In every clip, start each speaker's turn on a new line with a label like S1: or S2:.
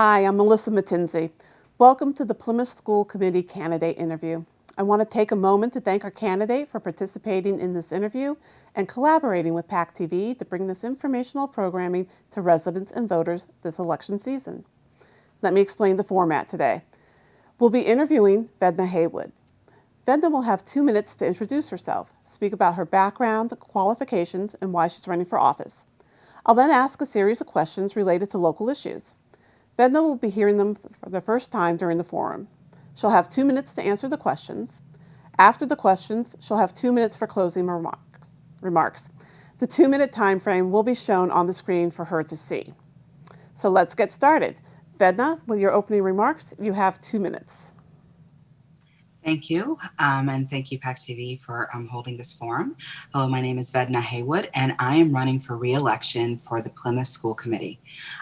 S1: Hi, I'm Melissa Mattinzi. Welcome to the Plymouth School Committee candidate interview. I want to take a moment to thank our candidate for participating in this interview and collaborating with PAC TV to bring this informational programming to residents and voters this election season. Let me explain the format today. We'll be interviewing Vedna Heywood. Vedna will have 2 minutes to introduce herself, speak about her background, qualifications, and why she's running for office. I'll then ask a series of questions related to local issues. Vedna will be hearing them for the first time during the forum. She'll have 2 minutes to answer the questions. After the questions, she'll have 2 minutes for closing remarks. The 2-minute time frame will be shown on the screen for her to see. So let's get started. Vedna, with your opening remarks, you have 2 minutes.
S2: Thank you, and thank you, PAC TV, for holding this forum. Hello, my name is Vedna Heywood, and I am running for re-election for the Plymouth School Committee.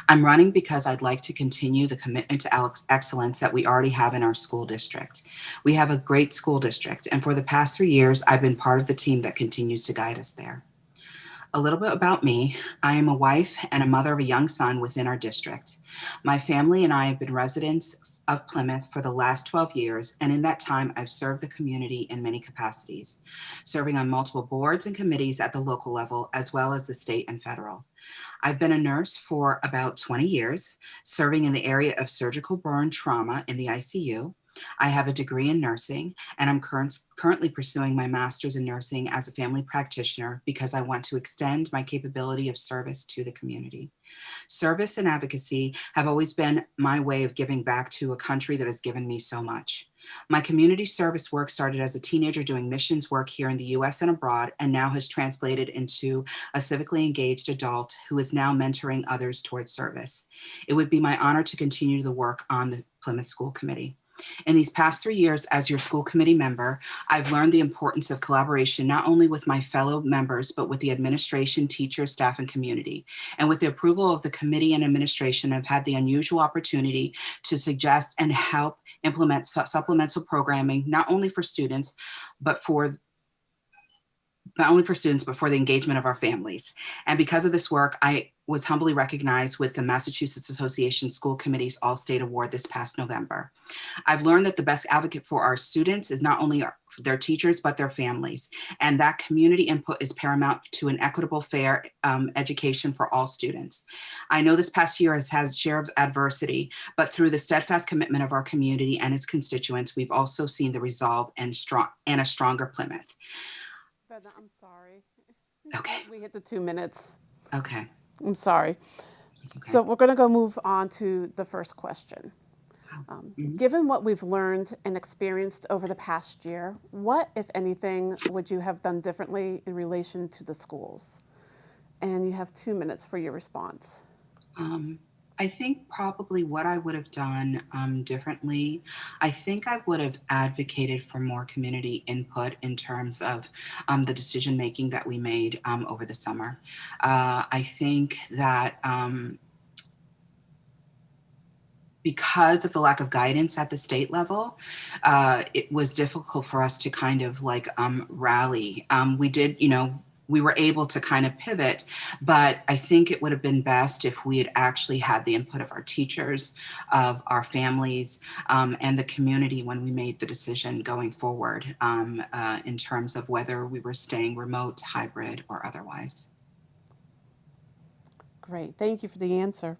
S2: I'm running because I'd like to continue the commitment to excellence that we already have in our school district. We have a great school district, and for the past 3 years, I've been part of the team that continues to guide us there. A little bit about me. I am a wife and a mother of a young son within our district. My family and I have been residents of Plymouth for the last 12 years, and in that time, I've served the community in many capacities, serving on multiple boards and committees at the local level, as well as the state and federal. I've been a nurse for about 20 years, serving in the area of surgical burn trauma in the ICU. I have a degree in nursing, and I'm currently pursuing my master's in nursing as a family practitioner because I want to extend my capability of service to the community. Service and advocacy have always been my way of giving back to a country that has given me so much. My community service work started as a teenager doing missions work here in the US and abroad, and now has translated into a civically engaged adult who is now mentoring others towards service. It would be my honor to continue the work on the Plymouth School Committee. In these past 3 years as your school committee member, I've learned the importance of collaboration not only with my fellow members, but with the administration, teachers, staff, and community. And with the approval of the committee and administration, I've had the unusual opportunity to suggest and help implement supplemental programming, not only for students, but for the engagement of our families. And because of this work, I was humbly recognized with the Massachusetts Association School Committee's All-State Award this past November. I've learned that the best advocate for our students is not only their teachers, but their families. And that community input is paramount to an equitable, fair education for all students. I know this past year has had a share of adversity, but through the steadfast commitment of our community and its constituents, we've also seen the resolve and a stronger Plymouth.
S1: Vedna, I'm sorry.
S2: Okay.
S1: We hit the 2 minutes.
S2: Okay.
S1: I'm sorry.
S2: Okay.
S1: So we're going to move on to the first question. Given what we've learned and experienced over the past year, what, if anything, would you have done differently in relation to the schools? And you have 2 minutes for your response.
S2: I think probably what I would have done differently, I think I would have advocated for more community input in terms of the decision making that we made over the summer. I think that because of the lack of guidance at the state level, it was difficult for us to kind of like rally. We were able to kind of pivot, but I think it would have been best if we had actually had the input of our teachers, of our families, and the community when we made the decision going forward in terms of whether we were staying remote, hybrid, or otherwise.
S1: Great, thank you for the answer.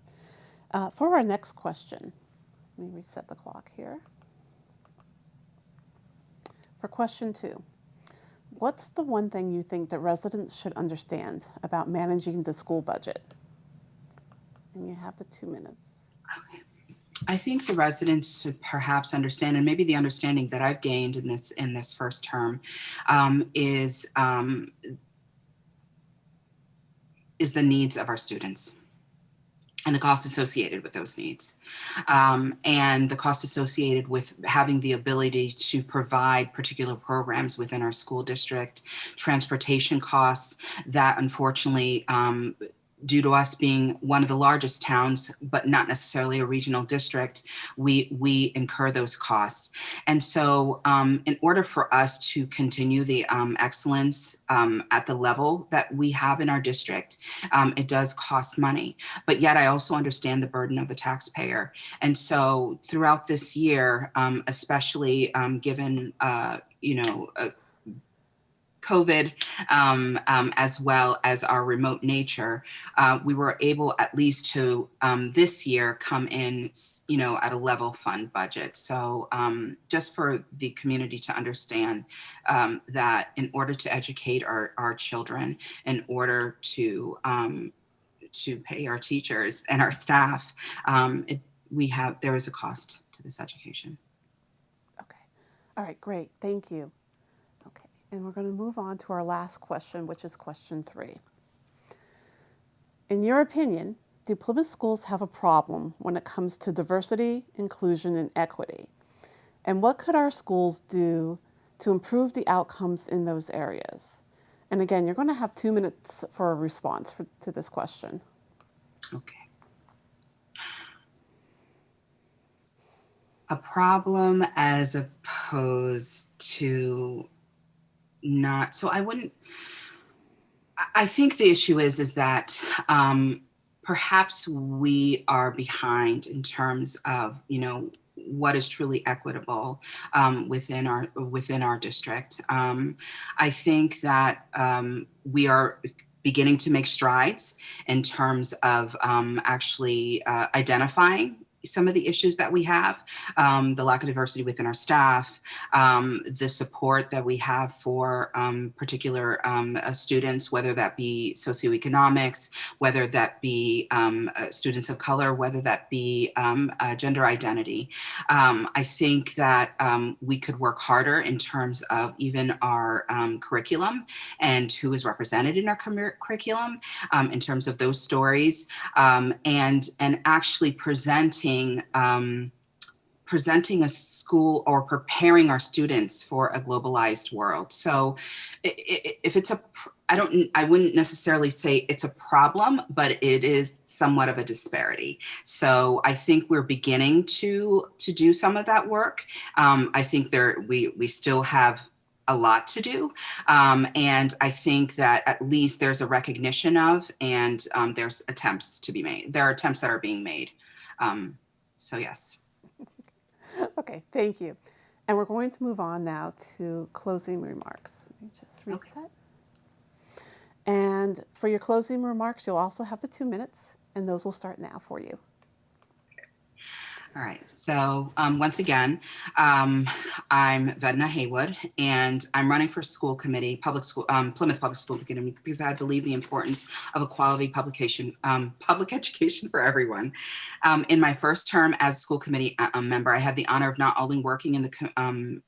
S1: For our next question, let me reset the clock here. For question 2. What's the one thing you think that residents should understand about managing the school budget? And you have the 2 minutes.
S2: Okay. I think the residents should perhaps understand, and maybe the understanding that I've gained in this first term is the needs of our students and the cost associated with those needs, and the cost associated with having the ability to provide particular programs within our school district, transportation costs that unfortunately due to us being one of the largest towns, but not necessarily a regional district, we incur those costs. And so in order for us to continue the excellence at the level that we have in our district, it does cost money. But yet I also understand the burden of the taxpayer. And so throughout this year, especially given, COVID, as well as our remote nature, we were able at least to this year come in, at a level fund budget. So just for the community to understand that in order to educate our children, in order to pay our teachers and our staff, there is a cost to this education.
S1: Okay. All right, great. Thank you. Okay. And we're going to move on to our last question, which is question 3. In your opinion, do Plymouth schools have a problem when it comes to diversity, inclusion, and equity? And what could our schools do to improve the outcomes in those areas? And again, you're going to have 2 minutes for a response to this question.
S2: Okay. A problem as opposed to not, so I think the issue is that perhaps we are behind in terms of, what is truly equitable within our district. I think that we are beginning to make strides in terms of actually identifying some of the issues that we have, the lack of diversity within our staff, the support that we have for particular students, whether that be socioeconomics, whether that be students of color, whether that be gender identity. I think that we could work harder in terms of even our curriculum and who is represented in our curriculum in terms of those stories, and actually presenting a school or preparing our students for a globalized world. So if it's I wouldn't necessarily say it's a problem, but it is somewhat of a disparity. So I think we're beginning to do some of that work. I think we still have a lot to do. And I think that at least there's a recognition of, and there's attempts to be made. There are attempts that are being made. So yes.
S1: Okay, thank you. And we're going to move on now to closing remarks. Let me just reset. Okay. And for your closing remarks, you'll also have the 2 minutes, and those will start now for you.
S2: All right. So once again, I'm Vedna Heywood, and I'm running for school committee, Plymouth Public School Committee, because I believe the importance of a quality public education for everyone. In my first term as a school committee member, I had the honor of not only working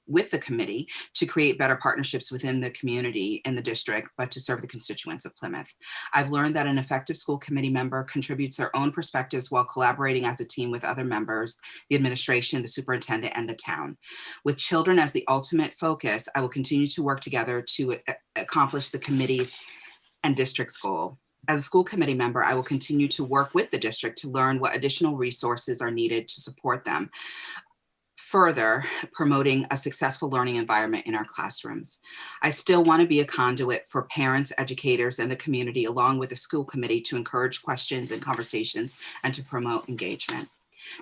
S2: with the committee to create better partnerships within the community in the district, but to serve the constituents of Plymouth. I've learned that an effective school committee member contributes their own perspectives while collaborating as a team with other members, the administration, the superintendent, and the town. With children as the ultimate focus, I will continue to work together to accomplish the committee's and district's goal. As a school committee member, I will continue to work with the district to learn what additional resources are needed to support them, further promoting a successful learning environment in our classrooms. I still want to be a conduit for parents, educators, and the community, along with the school committee, to encourage questions and conversations and to promote engagement.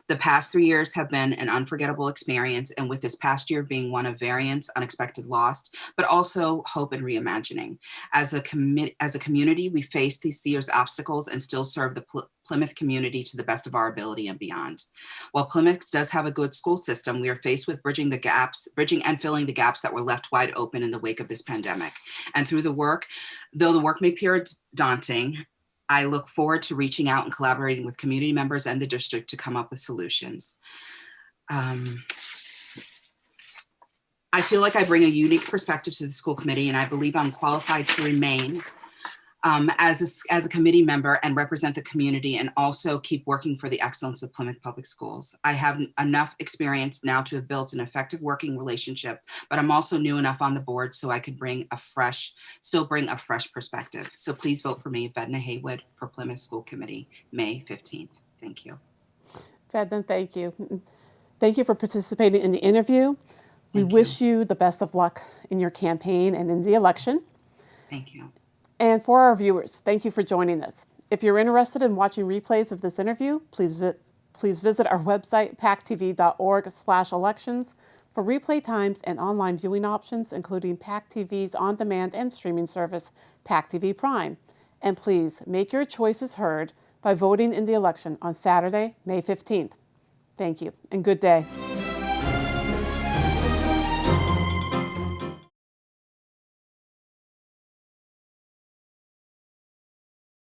S2: The past 3 years have been an unforgettable experience, and with this past year being one of variance, unexpected loss, but also hope and reimagining. As a community, we face these year's obstacles and still serve the Plymouth community to the best of our ability and beyond. While Plymouth does have a good school system, we are faced with bridging and filling the gaps that were left wide open in the wake of this pandemic. And though the work may appear daunting, I look forward to reaching out and collaborating with community members and the district to come up with solutions. I feel like I bring a unique perspective to the school committee, and I believe I'm qualified to remain as a committee member and represent the community and also keep working for the excellence of Plymouth Public Schools. I have enough experience now to have built an effective working relationship, but I'm also new enough on the board so I could still bring a fresh perspective. So please vote for me, Vedna Heywood, for Plymouth School Committee, May 15th. Thank you.
S1: Vedna, thank you. Thank you for participating in the interview. We wish you the best of luck in your campaign and in the election.
S2: Thank you.
S1: And for our viewers, thank you for joining us. If you're interested in watching replays of this interview, please visit our website, pactv.org/elections, for replay times and online viewing options, including PAC TV's on-demand and streaming service, PAC TV Prime. And please make your choices heard by voting in the election on Saturday, May 15th. Thank you and good day.